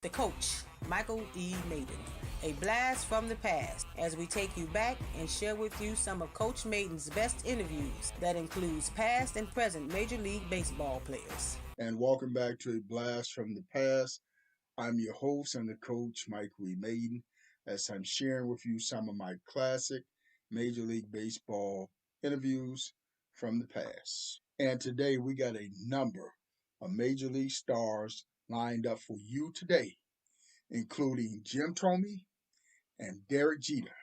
The coach, Michael E. Mayden. A blast from the past as we take you back and share with you some of Coach Mayden's best interviews that includes past and present Major League Baseball players. And welcome back to A Blast from the Past. I'm your host and the coach, Michael E. Mayden, as I'm sharing with you some of my classic Major League Baseball interviews from the past. And today we got a number of Major League stars lined up for you today, including Jim Thome and Derek Jeter.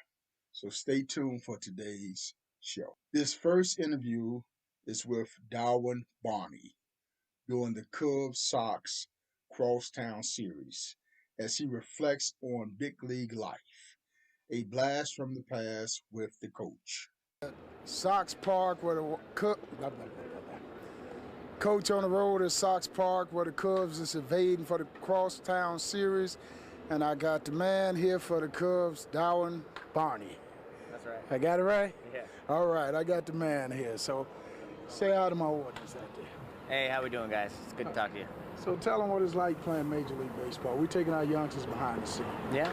So stay tuned for today's show. This first interview is with Darwin Barney during the Cubs Sox Crosstown Series as he reflects on big league life. A blast from the past with the coach. Sox Park where the coach on the road at Sox Park where the Cubs is invading for the Crosstown Series. And I got the man here for the Cubs, Darwin Barney. That's right. I got it right? Yeah. All right, I got the man here. So say hi to my audience out there. Hey, how we doing, guys? It's good to talk to you. So tell them what it's like playing Major League Baseball. We're taking our youngsters behind the scenes. Yeah,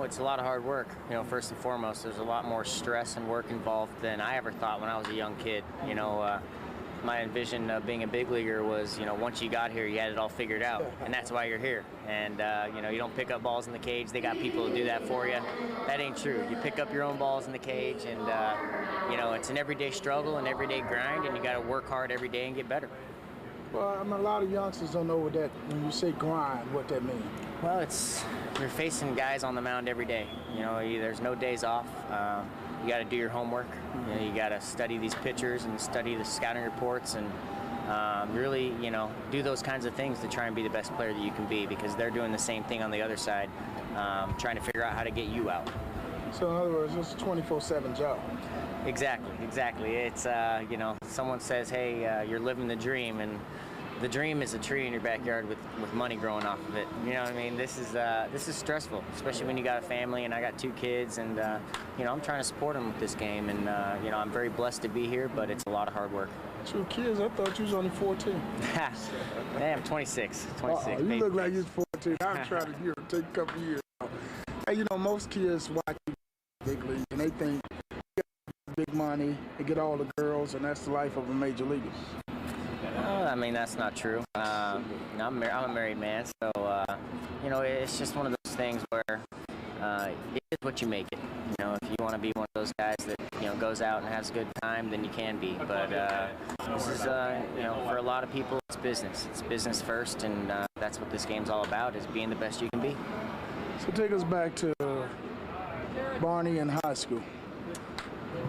it's a lot of hard work. First and foremost, there's a lot more stress and work involved than I ever thought when I was a young kid. My vision of being a big leaguer was, once you got here, you had it all figured out, and that's why you're here. And, you don't pick up balls in the cage. They got people to do that for you. That ain't true. You pick up your own balls in the cage, and, it's an everyday struggle, an everyday grind, and you got to work hard every day and get better. Well, a lot of youngsters don't know when you say grind, what that means. Well, you're facing guys on the mound every day. There's no days off. You got to do your homework. You got to study these pitchers and study the scouting reports and really, do those kinds of things to try and be the best player that you can be, because they're doing the same thing on the other side, trying to figure out how to get you out. So in other words, it's a 24/7 job. Exactly. It's, someone says, hey, you're living the dream, and the dream is a tree in your backyard with money growing off of it. You know what I mean? This is stressful, especially when you got a family, and I got 2 kids, and I'm trying to support them with this game, and I'm very blessed to be here, but it's a lot of hard work. 2 kids? I thought you was only 14. Hey, I'm 26. You look like you're 14. I'm trying to take a couple years. Hey, most kids watch big league, and they think big money, they get all the girls, and that's the life of a major leaguer. That's not true. I'm a married man, so, it's just one of those things where it is what you make it. If you want to be one of those guys that, goes out and has a good time, then you can be. But this is, for a lot of people, it's business. It's business first, and that's what this game's all about, is being the best you can be. So take us back to Barney in high school.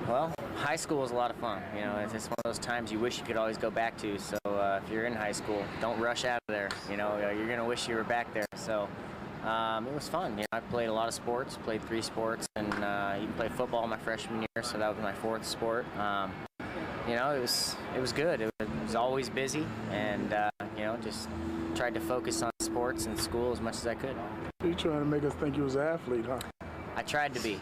Well, high school was a lot of fun. It's one of those times you wish you could always go back to. So if you're in high school, don't rush out of there. You're going to wish you were back there. So it was fun. I played a lot of sports, played 3 sports, and even played football my freshman year, so that was my 4th sport. It was good. It was always busy, and, just tried to focus on sports and school as much as I could. You're trying to make us think you was an athlete, huh? I tried to be.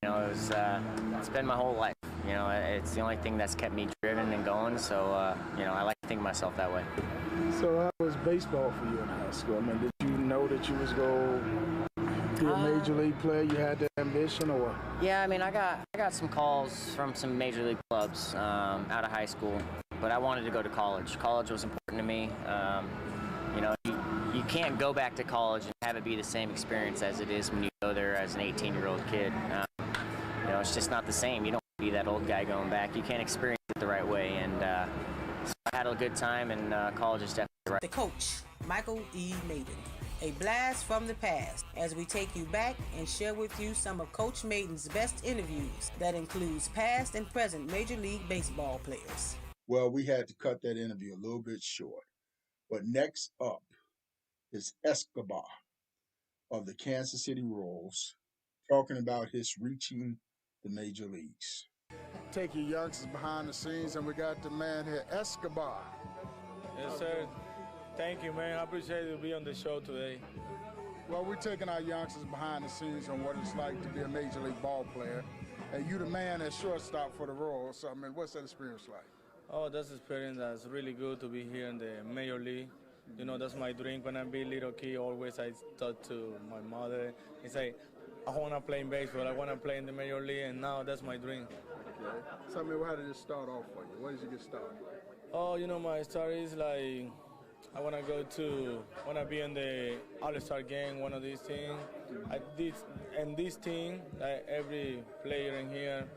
It's been my whole life. It's the only thing that's kept me driven and going. So, I like to think of myself that way. So how was baseball for you in high school? Did you know that you was going to be a major league player? You had that ambition, or? Yeah, I got some calls from some major league clubs out of high school, but I wanted to go to college. College was important to me. You can't go back to college and have it be the same experience as it is when you go there as an 18-year-old kid. It's just not the same. You don't be that old guy going back. You can't experience it the right way, and so I had a good time, and college is definitely the right. The coach, Michael E. Mayden. A blast from the past as we take you back and share with you some of Coach Mayden's best interviews that includes past and present Major League Baseball players. Well, we had to cut that interview a little bit short. But next up is Escobar of the Kansas City Royals, talking about his reaching the major leagues. Take your youngsters behind the scenes, and we got the man here, Escobar. Yes, sir. Thank you, man. I appreciate it to be on the show today. Well, we're taking our youngsters behind the scenes on what it's like to be a major league ball player. And you the man at shortstop for the Royals. What's that experience like? Oh, that's experience. That's really good to be here in the Major League. You know, that's my dream. When I be a little kid, always I talk to my mother and say, I want to play in baseball. I want to play in the major league, and now that's my dream. Okay. Tell me, how did it start off for you? Where did you get started? Oh, you know, my story is like, I want to be in the All-Star game, one of these things. This team, like every player in here,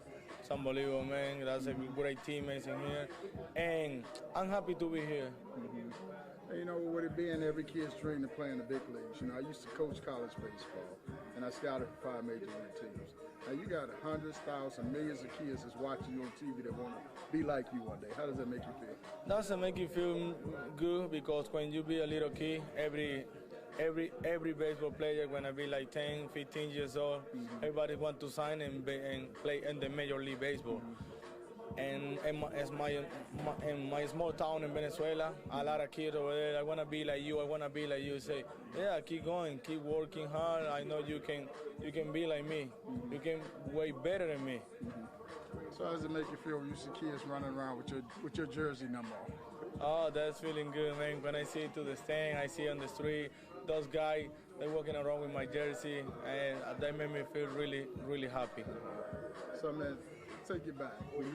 it's unbelievable, man. That's a great teammates in here, and I'm happy to be here. And, you know, with it being every kid's dream to play in the big leagues, you know, I used to coach college baseball, and I scouted for 5 major league teams. Now, you got hundreds, thousands, millions of kids that's watching you on TV that want to be like you one day. How does that make you feel? Doesn't make you feel good, because when you be a little kid, every baseball player when I be like 10, 15 years old, everybody want to sign and play in the Major League Baseball. And in my small town in Venezuela, a lot of kids over there, I want to be like you, I want to be like you. Say, yeah, keep going, keep working hard. I know you can be like me. You can way better than me. So how does it make you feel when you see kids running around with your jersey number on? Oh, that's feeling good, man. When I see it to the stand, I see on the street, those guys, they're walking around with my jersey, and that made me feel really, really happy. So, man, take you back. When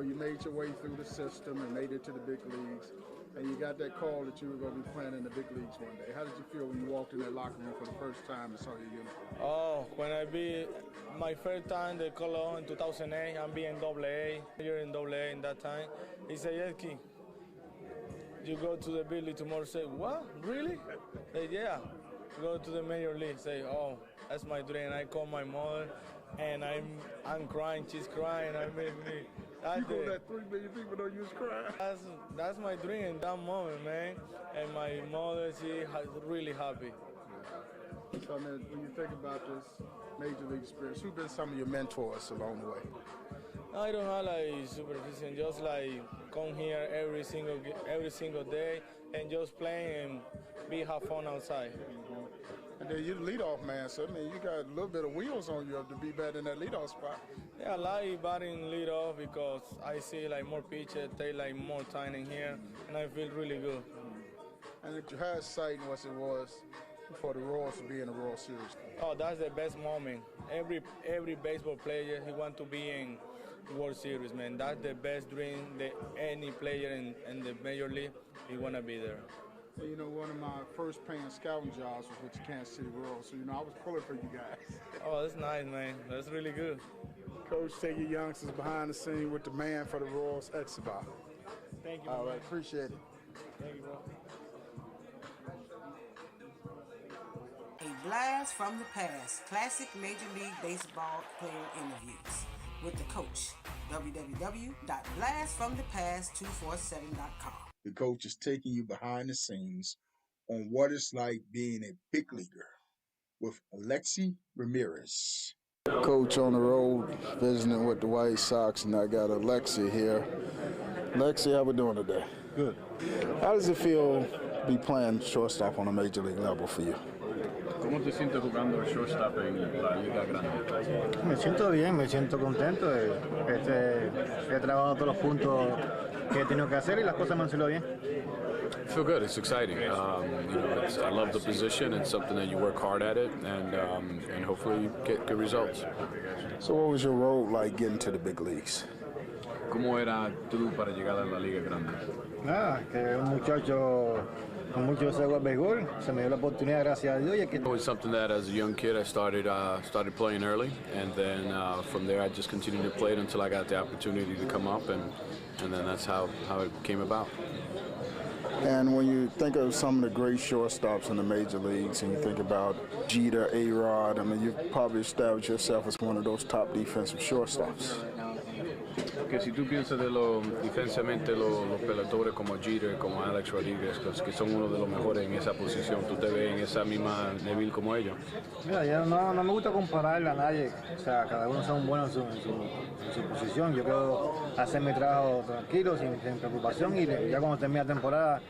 you made your way through the system and made it to the big leagues, and you got that call that you were going to be playing in the big leagues one day. How did you feel when you walked in that locker room for the first time and saw your uniform? Oh, when I be my first time the color in 2008, I'm being AA. You're in AA in that time. He said, Edky, you go to the big league tomorrow. Say, what? Really? Say, yeah. Go to the major league. Say, oh, that's my dream. I call my mother, and I'm crying. She's crying. I made me. You go that 3 million people know you was crying. That's my dream in that moment, man. And my mother, she really happy. So, man, when you think about this major league experience, who've been some of your mentors along the way? I don't have like supervision, just like come here every single day and just play and have fun outside. And then you're the leadoff man, so I mean you got a little bit of wheels on you to be better in that leadoff spot. Yeah, I like batting leadoff because I see like more pitches, take like more time in here, and I feel really good. And if you had sight in what it was for the Royals to be in the World Series. Oh, that's the best moment. Every baseball player, he want to be in World Series, man. That's the best dream that any player in the major league, he want to be there. Well, you know, one of my first paying scouting jobs was with the Kansas City Royals, so, you know, I was pulling for you guys. Oh, that's nice, man. That's really good. Coach, take your youngsters behind the scene with the man for the Royals, Escobar. Thank you. All right, appreciate it. Thank you, bro. A blast from the past. Classic Major League Baseball player interviews with the coach. www.blastfromthepast247.com. The coach is taking you behind the scenes on what it's like being a big leaguer with Lexie Hernandez. Coach on the road visiting with the White Sox, and I got Lexie here. Lexie, how we doing today? Good. How does it feel to be playing shortstop on a major league level for you? ¿Cómo te sientes jugando shortstop en la Liga Grande? Me siento bien, me siento contento. He trabajado todos los puntos que he tenido que hacer y las cosas me han salido bien. I feel good. It's exciting. I love the position. It's something that you work hard at it, and hopefully you get good results. So what was your road like getting to the big leagues? ¿Cómo era tú para llegar a la Liga Grande? Nada, que un muchacho con mucho deseo de béisbol, se me dio la oportunidad, gracias a Dios. It was something that as a young kid I started playing early, and then from there I just continued to play it until I got the opportunity to come up, and then that's how it came about. And when you think of some of the great shortstops in the major leagues, and you think about Jeter, A-Rod, I mean, you've probably established yourself as one of those top defensive shortstops. Que si tú piensas de defensivamente los peloteros como Jeter, como Alex Rodríguez, que son uno de los mejores en esa posición, ¿tú te ves en esa misma nivel como ellos? Mira, yo no me gusta compararle a nadie, o sea, cada uno son buenos en su posición. Yo quiero hacer mi trabajo tranquilo, sin preocupación, y ya cuando termine la temporada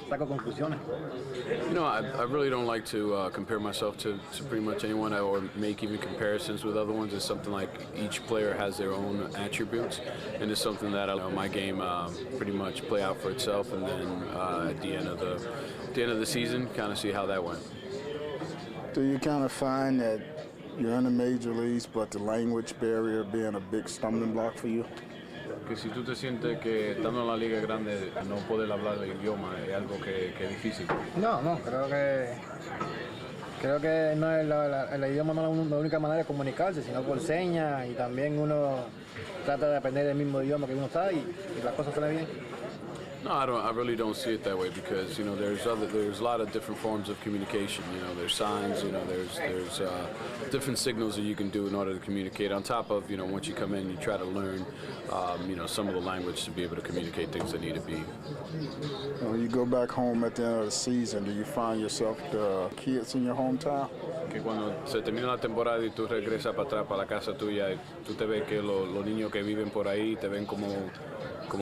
saco conclusiones. You know, I really don't like to compare myself to pretty much anyone or make even comparisons with other ones. It's something like each player has their own attributes, and it's something that my game pretty much play out for itself, and then at the end of the season, kind of see how that went. Do you kind of find that you're in the major leagues, but the language barrier being a big stumbling block for you? Que si tú te sientes que estando en la liga grande no poder hablar el idioma es algo que es difícil. No, creo que no es el idioma no es la única manera de comunicarse, sino por señas, y también uno trata de aprender el mismo idioma que uno está y las cosas salen bien. No, I really don't see it that way, because there's a lot of different forms of communication. There's signs. There's different signals that you can do in order to communicate. On top of once you come in, you try to learn some of the language to be able to communicate things that need to be. When you go back home at the end of the season, do you find yourself the kids in your hometown? Que cuando se termina la temporada y tú regresas para atrás para la casa tuya, tú te ves que los niños que viven por ahí te ven como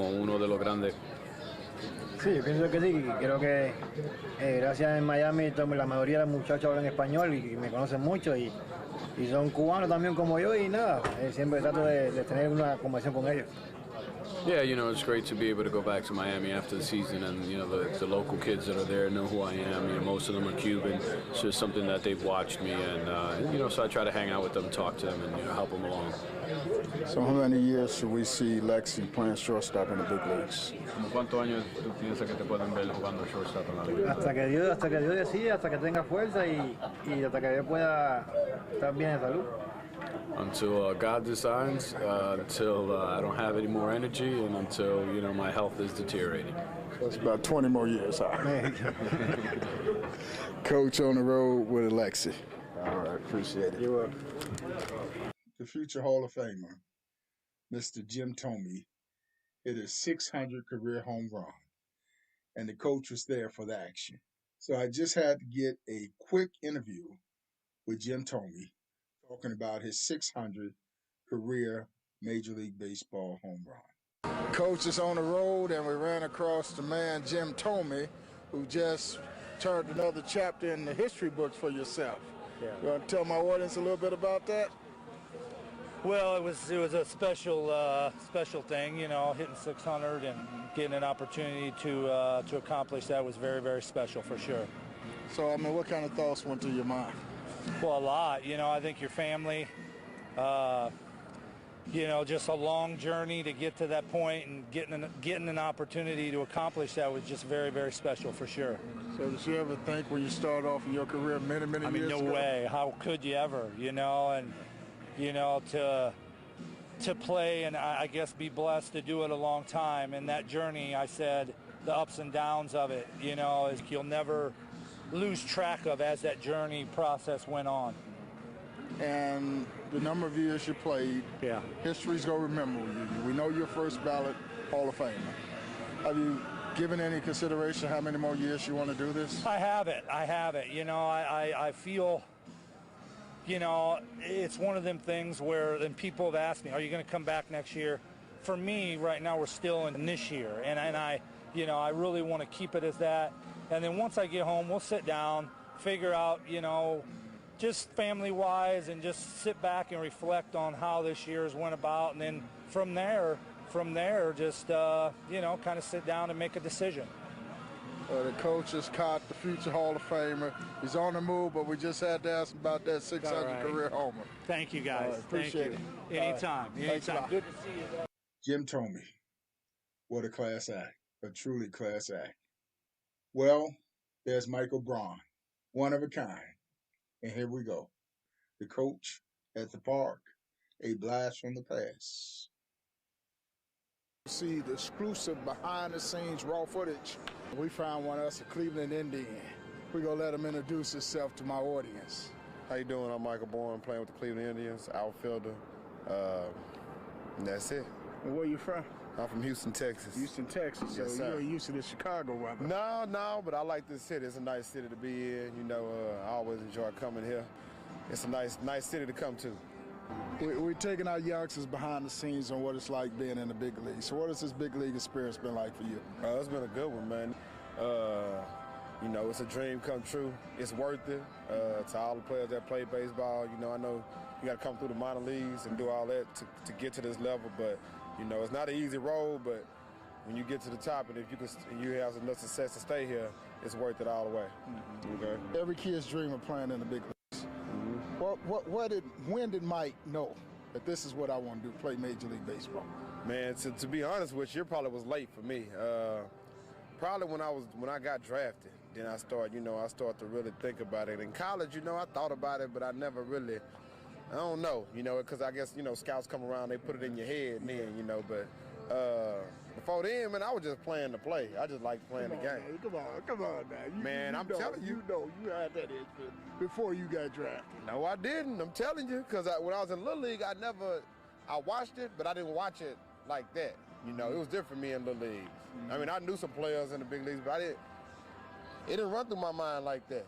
uno de los grandes. Sí, yo pienso que sí. Creo que gracias en Miami la mayoría de los muchachos hablan español y me conocen mucho y son cubanos también como yo, y nada, siempre trato de tener una conversación con ellos. Yeah, it's great to be able to go back to Miami after the season, and the local kids that are there know who I am. Most of them are Cuban. It's just something that they've watched me, and so I try to hang out with them, talk to them, and help them along. So how many years should we see Lexie playing shortstop in the big leagues? ¿Cuántos años tú piensas que te pueden ver jugando shortstop en la liga? Hasta que Dios decida, hasta que tenga fuerza y hasta que yo pueda estar bien de salud. Until God decides, until I don't have any more energy, and until my health is deteriorating. So it's about 20 more years, huh? Coach on the road with Lexie. All right, appreciate it. You're welcome. The future Hall of Famer, Mr. Jim Thome, hit his 600 career home run, and the coach was there for the action. So I just had to get a quick interview with Jim Thome, talking about his 600 career Major League Baseball home run. Coach is on the road, and we ran across the man, Jim Thome, who just turned another chapter in the history books for yourself. Yeah. You want to tell my audience a little bit about that? Well, it was a special thing, hitting 600 and getting an opportunity to accomplish that was very, very special for sure. So, what kind of thoughts went through your mind? Well, a lot. I think your family, just a long journey to get to that point, and getting an opportunity to accomplish that was just very, very special for sure. So did you ever think when you started off in your career many years ago? No way. How could you ever, and to play and I guess be blessed to do it a long time. And that journey, I said, the ups and downs of it, is you'll never lose track of as that journey process went on. And the number of years you played, yeah, history's going to remember you. We know you're first ballot Hall of Famer. Have you given any consideration how many more years you want to do this? I have it. I feel, it's one of them things where then people have asked me, are you going to come back next year? For me, right now, we're still in this year. And I really want to keep it as that. And then once I get home, we'll sit down, figure out, just family-wise, and just sit back and reflect on how this year's went about. And then from there, just, kind of sit down and make a decision. The coach has caught the future Hall of Famer. He's on the move, but we just had to ask him about that 600 right. career homer. Thank you, guys. Appreciate it. Anytime. Good to see you. Jim Thome, what a class act, a truly class act. Well, there's Michael Bourn, one of a kind. And here we go. The coach at the park, a blast from the past. See the exclusive behind-the-scenes raw footage. We found one of us, a Cleveland Indian. We're going to let him introduce himself to my audience. How you doing? I'm Michael Bourn, playing with the Cleveland Indians, outfielder. And that's it. And where you from? I'm from Houston, Texas. Houston, Texas. Yes, so sir. you're used to the Chicago weather. No, but I like this city. It's a nice city to be in. I always enjoy coming here. It's a nice city to come to. We're taking our youngsters behind the scenes on what it's like being in the big league. So what has this big league experience been like for you? It's been a good one, man. It's a dream come true. It's worth it to all the players that play baseball. I know you got to come through the minor leagues and do all that to get to this level, but You know, it's not an easy road, but when you get to the top, and if you have enough success to stay here, it's worth it all the way. Okay. Every kid's dream of playing in the big leagues. When did Mike know that this is what I want to do, play Major League Baseball? Man, to be honest with you, it probably was late for me. Probably when I got drafted, then I started to really think about it. In college, I thought about it, but I never really, I don't know, because I guess, scouts come around, they put it in your head then, but before then, man, I was just playing to play. I just like playing the game. Man, come on now. Man, I'm telling you. You had that itch before you got drafted. No, I didn't. I'm telling you, because when I was in Little League, I watched it, but I didn't watch it like that. It was different for me in Little League. I mean, I knew some players in the big leagues, but it didn't run through my mind like that.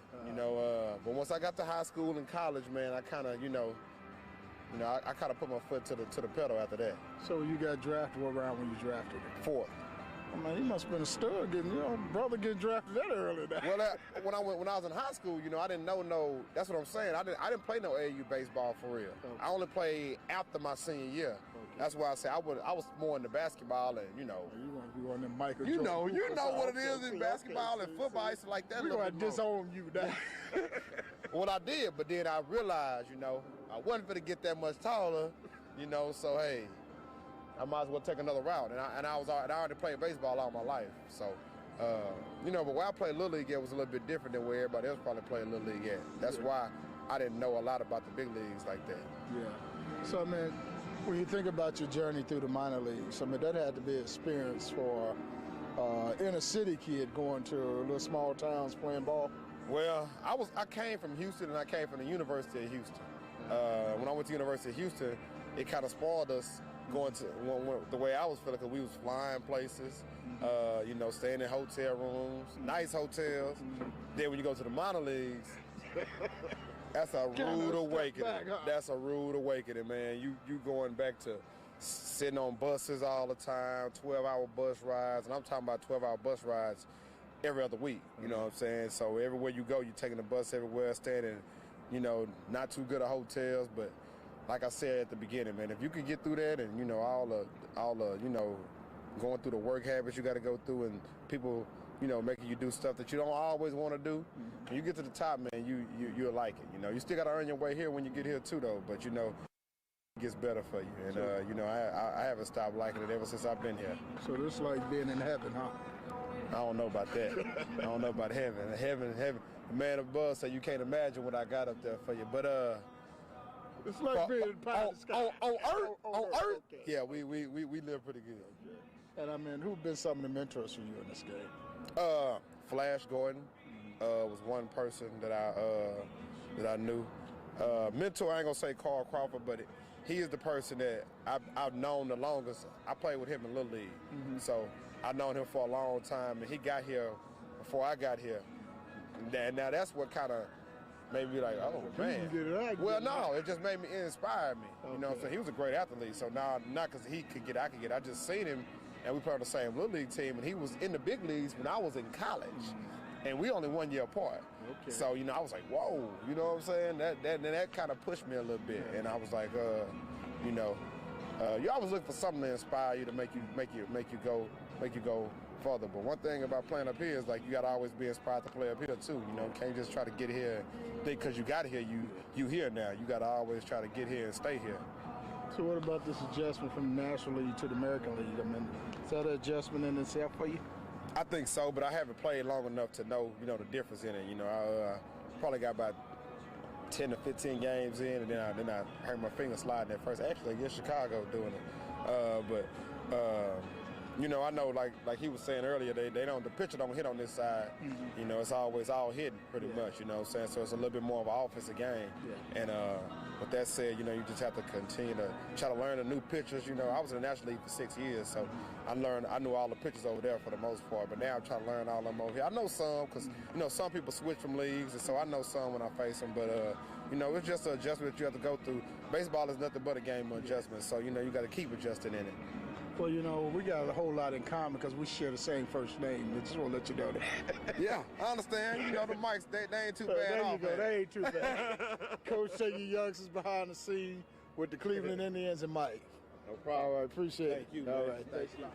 But once I got to high school and college, man, I kind of, I kind of put my foot to the pedal after that. So you got drafted what round when you drafted? 4th. I mean, you must have been a stud brother getting drafted that early. Well, when I was in high school, I didn't know that's what I'm saying. I didn't play no AAU baseball for real. Okay. I only played after my senior year. Okay. That's why I say I was more into basketball and You want to be one of them Michael You Jordan. know what it is in basketball and football. It's like that. We're going to disown you now. Well, I did, but then I realized, I wasn't going to get that much taller, so hey, I might as well take another route. And I already played baseball all my life. So, but where I played Little League at was a little bit different than where everybody else probably played Little League at. That's why I didn't know a lot about the big leagues like that. Yeah. So, man, when you think about your journey through the minor leagues, that had to be an experience for inner city kid going to little small towns playing ball. Well, I came from Houston and I came from the University of Houston. When I went to University of Houston, it kind of spoiled us going to the way I was feeling because we was flying places, staying in hotel rooms, nice hotels. Then when you go to the minor leagues, that's a rude awakening. That's a rude awakening, man. You going back to sitting on buses all the time, 12-hour bus rides, and I'm talking about 12-hour bus rides every other week. You know what I'm saying? So everywhere you go, you're taking the bus everywhere, staying in, not too good of hotels, but like I said at the beginning, man, if you can get through that and, all the going through the work habits you got to go through and people, making you do stuff that you don't always want to do, when you get to the top, man, you'll like it. You still got to earn your way here when you get here too, though, but, it gets better for you. And, I haven't stopped liking it ever since I've been here. So this is like being in heaven, huh? I don't know about that. I don't know about heaven. Heaven, the man above, so you can't imagine what I got up there for you. But, it's like being in pie in the sky. On Earth? Okay. Yeah, we live pretty good. Okay. And who've been some of the mentors for you in this game? Flash Gordon was one person that I knew. Mentor, I ain't gonna say Carl Crawford, but he is the person that I've known the longest. I played with him in Little League, so I've known him for a long time, and he got here before I got here. And now that's what kind of made me like, oh, man. Well, no, it just made me, it inspired me. Okay. You know what I'm saying? He was a great athlete, so now, not because he could get, I could get. I just seen him, and we played on the same Little League team, and he was in the big leagues when I was in college, and we only 1 year apart. Okay. So, I was like, whoa, you know what I'm saying? That kind of pushed me a little bit, and I was like, you always look for something to inspire you to make you go further. But one thing about playing up here is like you gotta always be inspired to play up here too. You can't just try to get here and think because you got here, you here now. You gotta always try to get here and stay here. So what about this adjustment from the National League to the American League? I mean, is that an adjustment in itself for you? I think so, but I haven't played long enough to know, the difference in it. I probably got about 10 to 15 games in, and then I hurt my finger sliding at first. Actually, against Chicago doing it. I know like he was saying earlier, they don't, the pitcher don't hit on this side. It's always all hidden pretty much, you know what I'm saying? So it's a little bit more of an offensive game. Yeah. And with that said, you just have to continue to try to learn the new pitchers. I was in the National League for 6 years, so I knew all the pitchers over there for the most part, but now I'm trying to learn all of them over here. I know some because, some people switch from leagues, and so I know some when I face them, but, it's just an adjustment that you have to go through. Baseball is nothing but a game of adjustment, so, you got to keep adjusting in it. Well, we got a whole lot in common because we share the same first name. I just want to let you know that. Yeah, I understand. The mics, they ain't too bad. There you go. They ain't too bad. Coach taking youngsters behind the scene with the Cleveland Indians and Mike. No problem. All right, appreciate Thank it. you, All man. right, Thank thanks.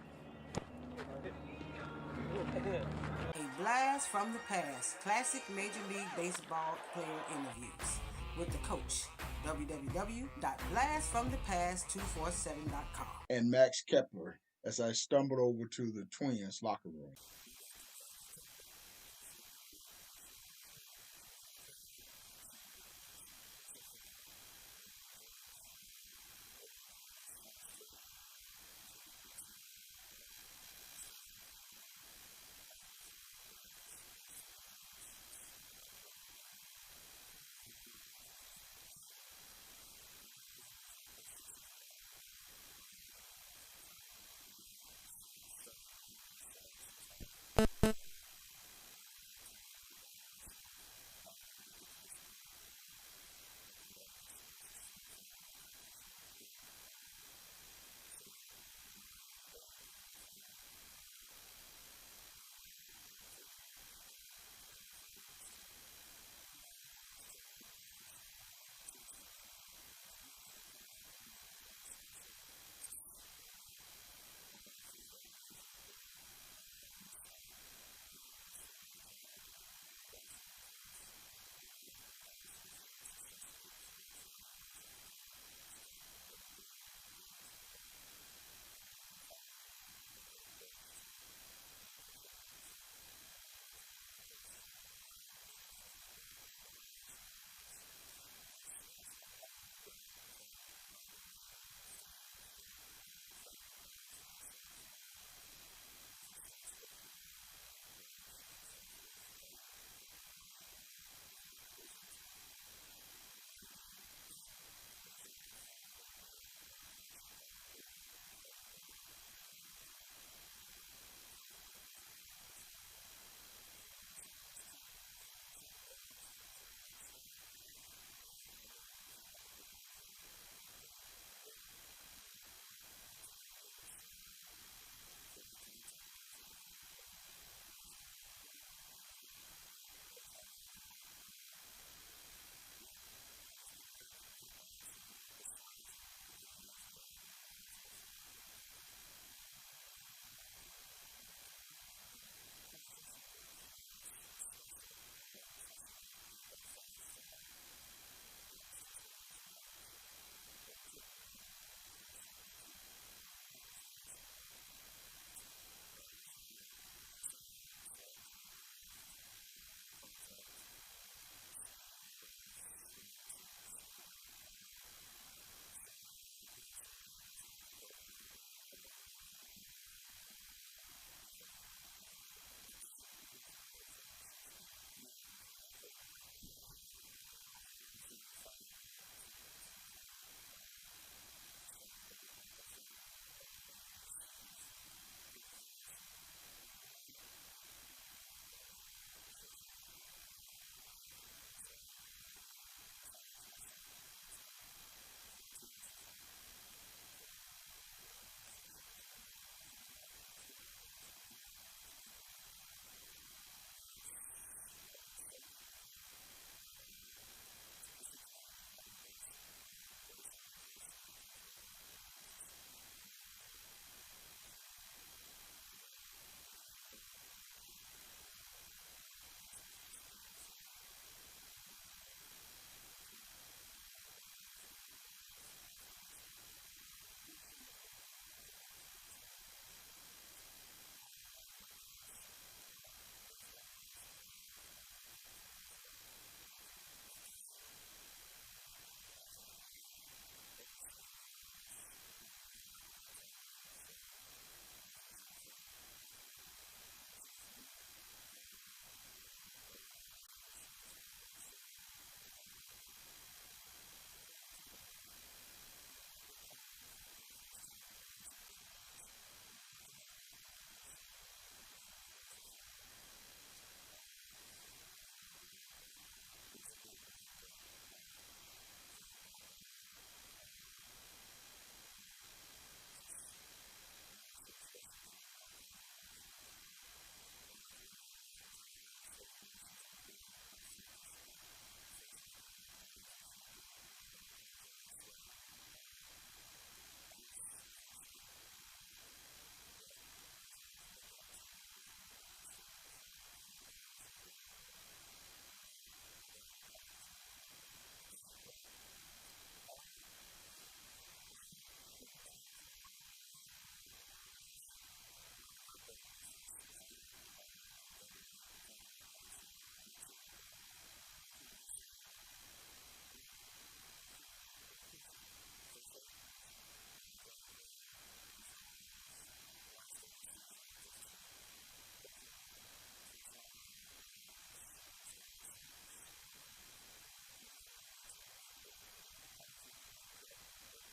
A blast from the past. Classic Major League Baseball player interviews with the coach. www.blastfromthepast247.com. And Max Kepler as I stumbled over to the Twins locker room.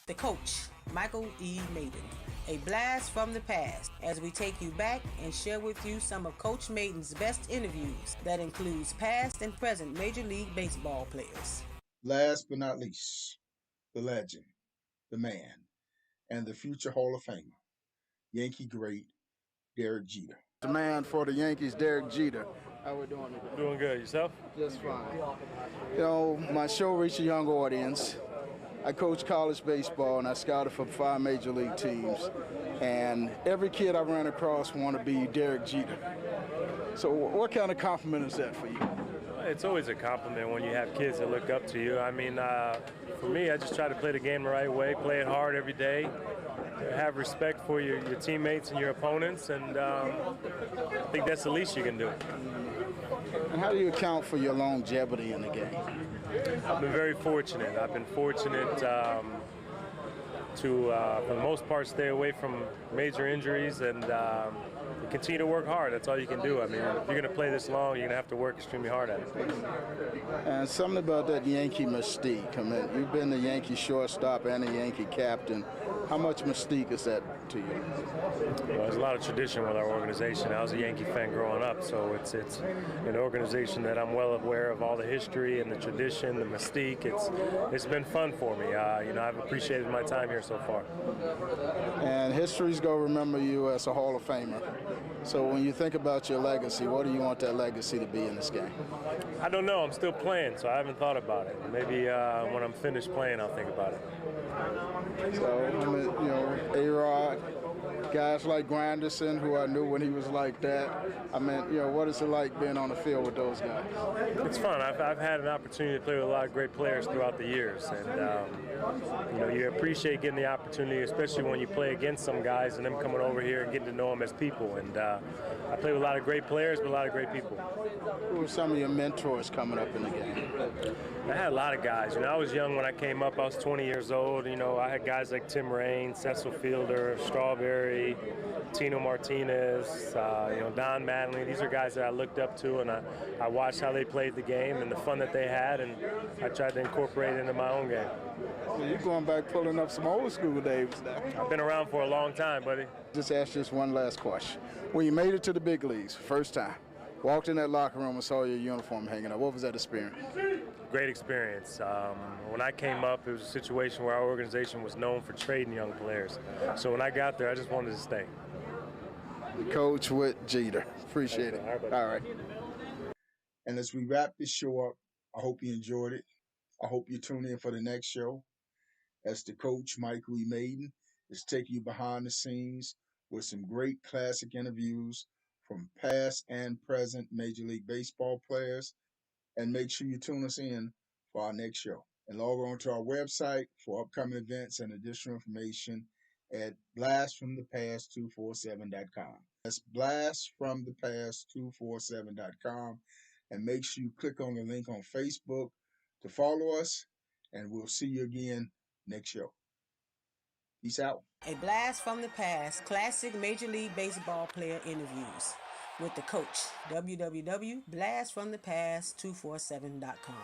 The coach, Michael E. Mayden. A blast from the past as we take you back and share with you some of Coach Mayden's best interviews that includes past and present Major League Baseball players. Last but not least, the legend, the man, and the future Hall of Famer, Yankee great Derek Jeter. The man for the Yankees, Derek Jeter. How we doing today? Doing good. Yourself? Just fine. You know, my show reached a young audience. I coach college baseball, and I scouted for 5 major league teams. And every kid I ran across wanted to be Derek Jeter. So what kind of compliment is that for you? It's always a compliment when you have kids that look up to you. I mean, for me, I just try to play the game the right way, play it hard every day, have respect for your teammates and your opponents, and I think that's the least you can do. And how do you account for your longevity in the game? I've been very fortunate. I've been fortunate to, for the most part, stay away from major injuries and continue to work hard. That's all you can do. I mean, if you're going to play this long, you're going to have to work extremely hard at it. And something about that Yankee mystique. I mean, you've been the Yankee shortstop and the Yankee captain. How much mystique is that to you? Well, there's a lot of tradition with our organization. I was a Yankee fan growing up, so it's an organization that I'm well aware of all the history and the tradition, the mystique. It's been fun for me. I've appreciated my time here so far. And history's going to remember you as a Hall of Famer. So when you think about your legacy, what do you want that legacy to be in this game? I don't know. I'm still playing, so I haven't thought about it. Maybe when I'm finished playing, I'll think about it. So, A-Rod, guys like Granderson, who I knew when he was like that. I mean, what is it like being on the field with those guys? It's fun. I've had an opportunity to play with a lot of great players throughout the years, and you appreciate getting the opportunity, especially when you play against some guys and them coming over here and getting to know them as people. And I play with a lot of great players, but a lot of great people. Who were some of your mentors coming up in the game? I had a lot of guys. I was young when I came up. I was 20 years old. I had guys like Tim Raines, Cecil Fielder, Strawberry, Tino Martinez, Don Mattingly. These are guys that I looked up to, and I watched how they played the game and the fun that they had, and I tried to incorporate it into my own game. Well, you're going back pulling up some old school days now. I've been around for a long time, buddy. Just ask just one last question. When you made it to the big leagues, first time, walked in that locker room and saw your uniform hanging up, what was that experience? Great experience. When I came up, it was a situation where our organization was known for trading young players. So when I got there, I just wanted to stay. Coach with Jeter. Appreciate it. All right. And as we wrap this show up, I hope you enjoyed it. I hope you tune in for the next show as the coach, Michael E. Mayden, is taking you behind the scenes with some great classic interviews from past and present Major League Baseball players. And make sure you tune us in for our next show. And log on to our website for upcoming events and additional information at blastfromthepast247.com. That's blastfromthepast247.com. And make sure you click on the link on Facebook to follow us, and we'll see you again next show. Peace out. A blast from the past, classic Major League Baseball player interviews with the coach, www.blastfromthepast247.com.